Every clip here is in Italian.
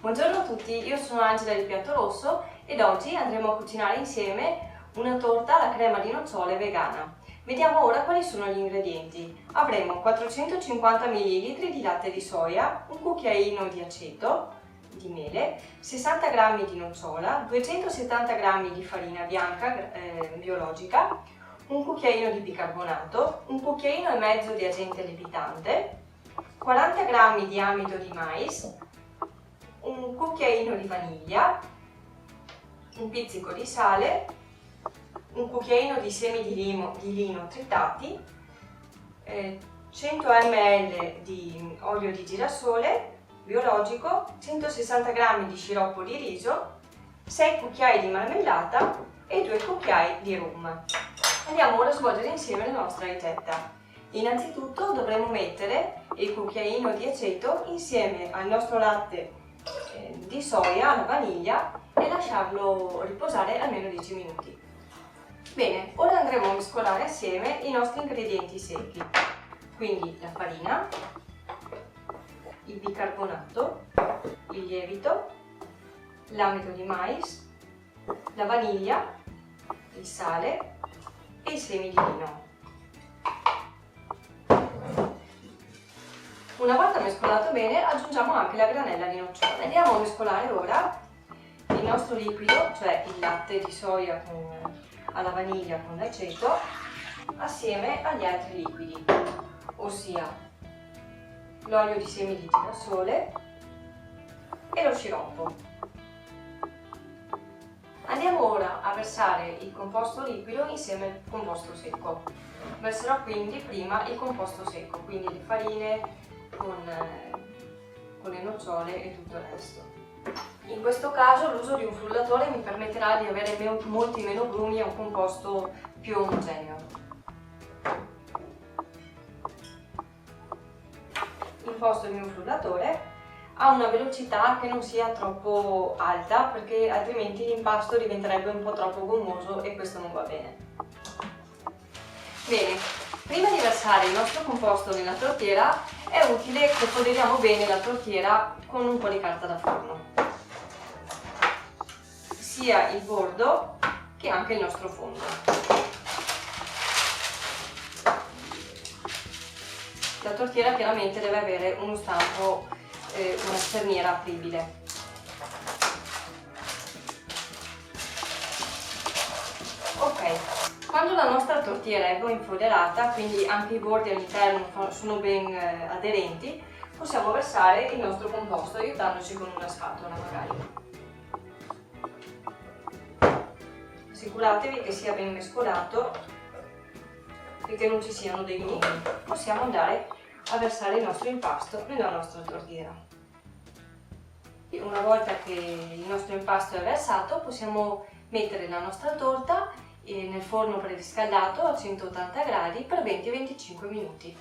Buongiorno a tutti, io sono Angela del Piatto Rosso ed oggi andremo a cucinare insieme una torta alla crema di nocciole vegana. Vediamo ora quali sono gli ingredienti. Avremo 450 ml di latte di soia, un cucchiaino di aceto, di mele, 60 g di nocciola, 270 g di farina bianca biologica, un cucchiaino di bicarbonato, un cucchiaino e mezzo di agente lievitante, 40 g di amido di mais, un cucchiaino di vaniglia, un pizzico di sale, un cucchiaino di semi di lino tritati, 100 ml di olio di girasole biologico, 160 g di sciroppo di riso, 6 cucchiai di marmellata e 2 cucchiai di rum. Andiamo ora a svolgere insieme la nostra ricetta. Innanzitutto dovremo mettere il cucchiaino di aceto insieme al nostro latte di soia alla vaniglia e lasciarlo riposare almeno 10 minuti. Bene, ora andremo a mescolare assieme i nostri ingredienti secchi, quindi la farina, il bicarbonato, il lievito, l'amido di mais, la vaniglia, il sale e i semi di lino. Una volta mescolato bene aggiungiamo anche la granella di nocciole. Andiamo a mescolare ora il nostro liquido, cioè il latte di soia alla vaniglia con l'aceto, assieme agli altri liquidi, ossia l'olio di semi di girasole e lo sciroppo. Andiamo ora a versare il composto liquido insieme al composto secco. Verserò quindi prima il composto secco, quindi le farine con le nocciole e tutto il resto. In questo caso l'uso di un frullatore mi permetterà di avere molti meno grumi e un composto più omogeneo. Imposto il mio frullatore a una velocità che non sia troppo alta, perché altrimenti l'impasto diventerebbe un po' troppo gommoso e questo non va bene. Bene, prima di versare il nostro composto nella tortiera è utile che foderiamo bene la tortiera con un po' di carta da forno, sia il bordo che anche il nostro fondo. La tortiera chiaramente deve avere uno stampo, una cerniera apribile. Ok. Quando la nostra tortiera è ben foderata, quindi anche i bordi all'interno sono ben aderenti, possiamo versare il nostro composto aiutandoci con una spatola magari. Assicuratevi che sia ben mescolato e che non ci siano dei grumi. Possiamo andare a versare il nostro impasto nella nostra tortiera. Una volta che il nostro impasto è versato, possiamo mettere la nostra torta nel forno preriscaldato a 180 gradi per 20-25 minuti.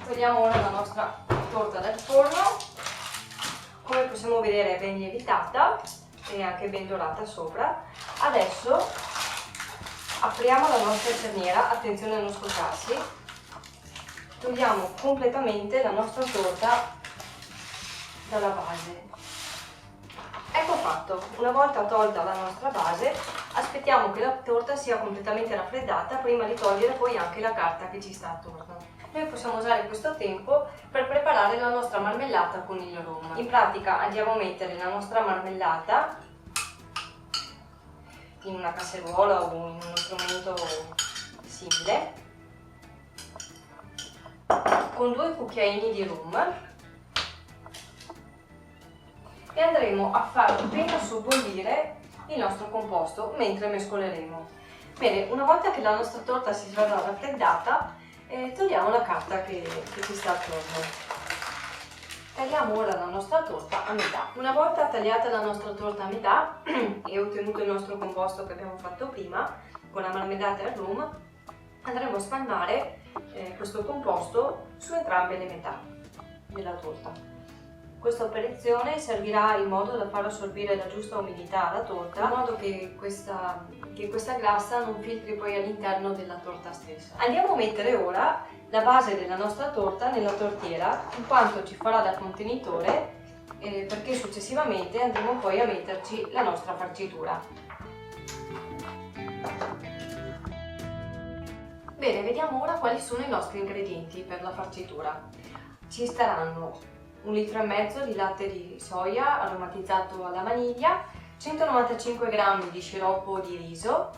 Togliamo ora la nostra torta dal forno. Come possiamo vedere è ben lievitata e anche ben dorata sopra. Adesso apriamo la nostra cerniera, attenzione a non scocciarsi. Togliamo completamente la nostra torta dalla base. Ecco fatto, una volta tolta la nostra base, aspettiamo che la torta sia completamente raffreddata prima di togliere poi anche la carta che ci sta attorno. Noi possiamo usare questo tempo per preparare la nostra marmellata con il rum. In pratica andiamo a mettere la nostra marmellata in una casseruola o in uno strumento simile, con 2 cucchiaini di rum e andremo a far appena sobbollire il nostro composto mentre mescoleremo. Bene, una volta che la nostra torta si sarà raffreddata, togliamo la carta che ci sta attorno. Tagliamo ora la nostra torta a metà. Una volta tagliata la nostra torta a metà e ottenuto il nostro composto che abbiamo fatto prima con la marmellata e il rum, andremo a spalmare questo composto su entrambe le metà della torta. Questa operazione servirà in modo da far assorbire la giusta umidità alla torta, in modo che questa glassa non filtri poi all'interno della torta stessa. Andiamo a mettere ora la base della nostra torta nella tortiera, in quanto ci farà da contenitore, perché successivamente andremo poi a metterci la nostra farcitura. Bene, vediamo ora quali sono i nostri ingredienti per la farcitura. Ci staranno 1,5 litri di latte di soia aromatizzato alla vaniglia, 195 g di sciroppo di riso,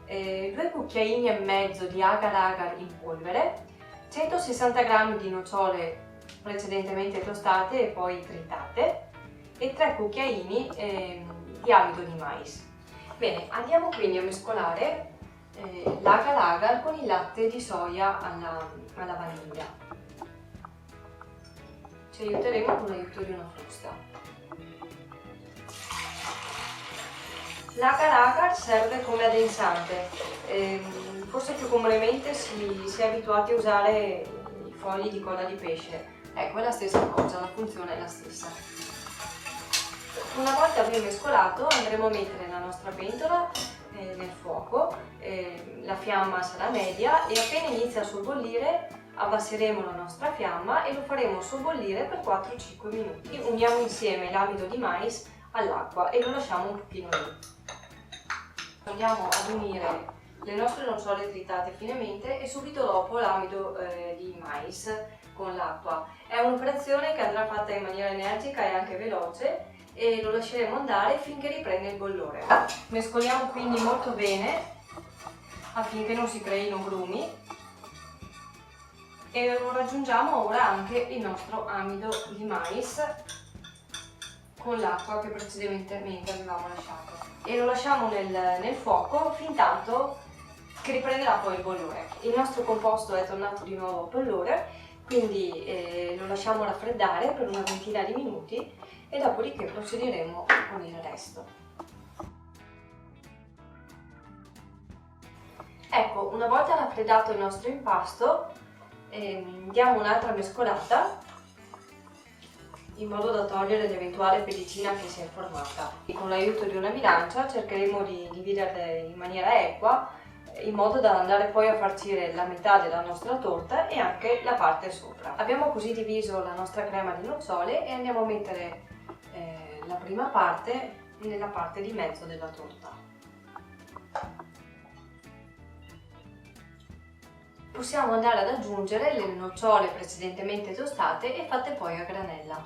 2 cucchiaini e mezzo di agar-agar in polvere, 160 g di nocciole precedentemente tostate e poi tritate e 3 cucchiaini di amido di mais. Bene, andiamo quindi a mescolare l'agar-agar con il latte di soia alla vaniglia. Ci aiuteremo con l'aiuto di una frusta. L'agar-agar serve come addensante, forse più comunemente si è abituati a usare i fogli di coda di pesce. Ecco, è la stessa cosa, la funzione è la stessa. Una volta ben mescolato andremo a mettere la nostra pentola nel fuoco, la fiamma sarà media e appena inizia a sobbollire abbasseremo la nostra fiamma e lo faremo sobbollire per 4-5 minuti. Uniamo insieme l'amido di mais all'acqua e lo lasciamo un pochino lì. Andiamo ad unire le nostre nocciole tritate finemente e subito dopo l'amido di mais con l'acqua. È un'operazione che andrà fatta in maniera energica e anche veloce e lo lasceremo andare finché riprende il bollore. Mescoliamo quindi molto bene affinché non si creino grumi e raggiungiamo ora anche il nostro amido di mais con l'acqua che precedentemente avevamo lasciato e lo lasciamo nel fuoco fin tanto che riprenderà poi il bollore. Il nostro composto è tornato di nuovo a bollore, quindi lo lasciamo raffreddare per una ventina di minuti e dopodiché procederemo con il resto. Ecco, una volta raffreddato il nostro impasto, diamo un'altra mescolata in modo da togliere l'eventuale pellicina che si è formata. E con l'aiuto di una bilancia cercheremo di dividerle in maniera equa in modo da andare poi a farcire la metà della nostra torta e anche la parte sopra. Abbiamo così diviso la nostra crema di nocciole e andiamo a mettere la prima parte nella parte di mezzo della torta. Possiamo andare ad aggiungere le nocciole precedentemente tostate e fatte poi a granella.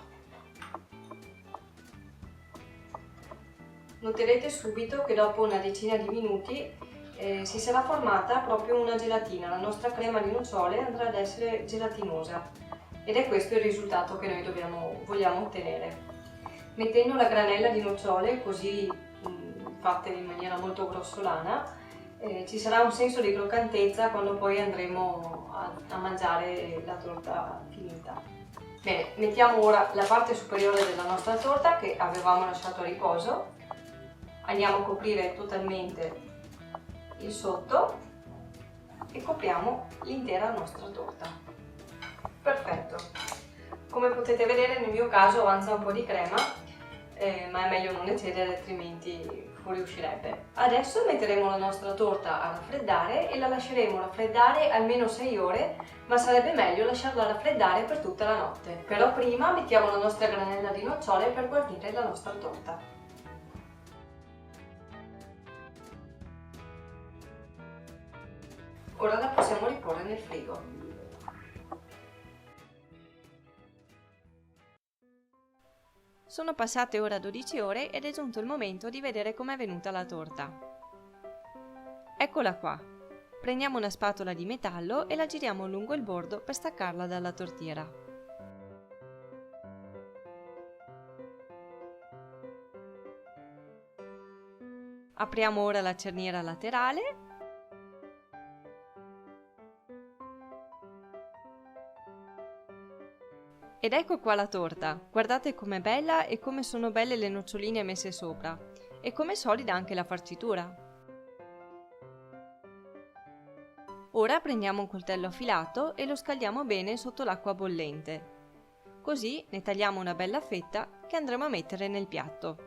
Noterete subito che dopo una decina di minuti si sarà formata proprio una gelatina. La nostra crema di nocciole andrà ad essere gelatinosa ed è questo il risultato che noi vogliamo ottenere. Mettendo la granella di nocciole così fatte in maniera molto grossolana, ci sarà un senso di croccantezza quando poi andremo a mangiare la torta finita. Bene, mettiamo ora la parte superiore della nostra torta che avevamo lasciato a riposo, andiamo a coprire totalmente il sotto e copriamo l'intera nostra torta. Perfetto! Come potete vedere nel mio caso avanza un po' di crema, ma è meglio non eccedere altrimenti fuoriuscirebbe. Adesso metteremo la nostra torta a raffreddare e la lasceremo raffreddare almeno 6 ore, ma sarebbe meglio lasciarla raffreddare per tutta la notte. Però prima mettiamo la nostra granella di nocciole per guarnire la nostra torta. Ora la possiamo riporre nel frigo. Sono passate ora 12 ore ed è giunto il momento di vedere com'è venuta la torta. Eccola qua. Prendiamo una spatola di metallo e la giriamo lungo il bordo per staccarla dalla tortiera. Apriamo ora la cerniera laterale . Ed ecco qua la torta, guardate com'è bella e come sono belle le noccioline messe sopra, e com'è solida anche la farcitura. Ora prendiamo un coltello affilato e lo scaldiamo bene sotto l'acqua bollente. Così ne tagliamo una bella fetta che andremo a mettere nel piatto.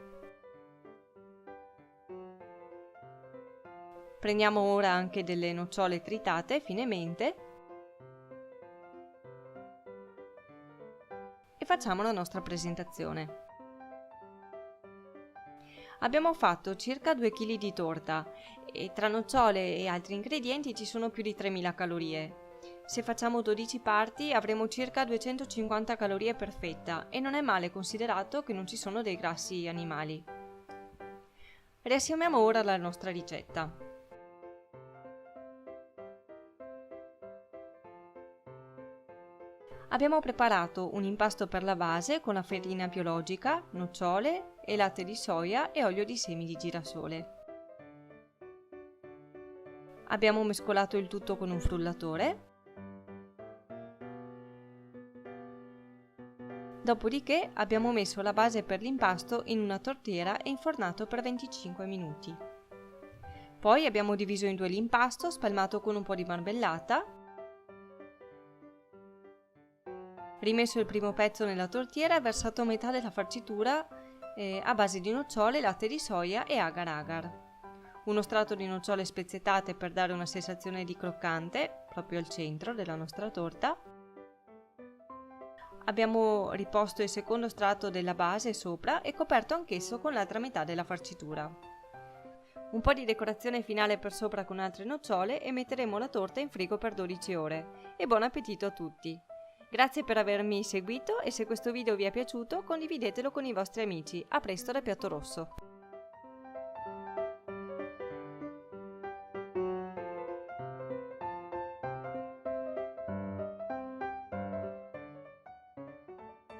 Prendiamo ora anche delle nocciole tritate finemente e facciamo la nostra presentazione. Abbiamo fatto circa 2 kg di torta e tra nocciole e altri ingredienti ci sono più di 3000 calorie. Se facciamo 12 parti avremo circa 250 calorie per fetta e non è male considerato che non ci sono dei grassi animali. Riassumiamo ora la nostra ricetta. Abbiamo preparato un impasto per la base con la farina biologica, nocciole e latte di soia e olio di semi di girasole. Abbiamo mescolato il tutto con un frullatore. Dopodiché abbiamo messo la base per l'impasto in una tortiera e infornato per 25 minuti. Poi abbiamo diviso in due l'impasto, spalmato con un po' di marmellata. Rimesso il primo pezzo nella tortiera e versato metà della farcitura a base di nocciole, latte di soia e agar agar. Uno strato di nocciole spezzettate per dare una sensazione di croccante, proprio al centro della nostra torta. Abbiamo riposto il secondo strato della base sopra e coperto anch'esso con l'altra metà della farcitura. Un po' di decorazione finale per sopra con altre nocciole e metteremo la torta in frigo per 12 ore. E buon appetito a tutti! Grazie per avermi seguito e se questo video vi è piaciuto condividetelo con i vostri amici. A presto da Piatto Rosso!